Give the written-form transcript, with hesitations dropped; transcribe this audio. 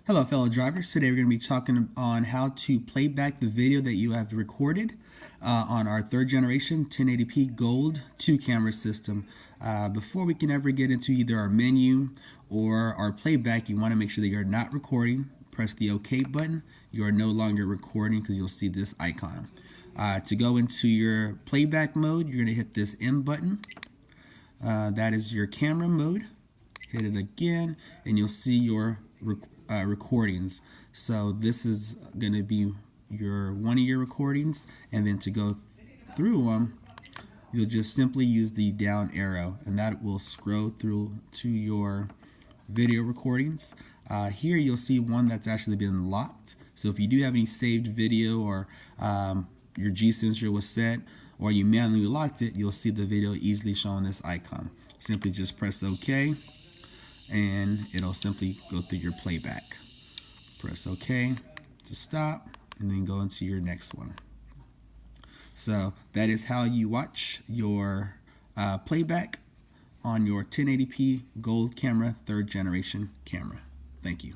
Hello fellow drivers, today we're going to be talking on how to play back the video that you have recorded on our third generation 1080p Gold 2 camera system. Before we can ever get into either our menu or our playback, you want to make sure that you're not recording. Press the OK button. You are no longer recording because you'll see this icon. To go into your playback mode, you're going to hit this M button. That is your camera mode. Hit it again and you'll see your recordings. So this is going to be one of your recordings, and then to go through them you'll just simply use the down arrow and that will scroll through to your video recordings. Here you'll see one that's actually been locked, so if you do have any saved video or your G sensor was set or you manually locked it, you'll see the video easily showing this icon. Simply just press OK and it'll simply go through your playback. Press OK to stop and then go into your next one. So that is how you watch your playback on your 1080p Gold camera, third generation camera. Thank you.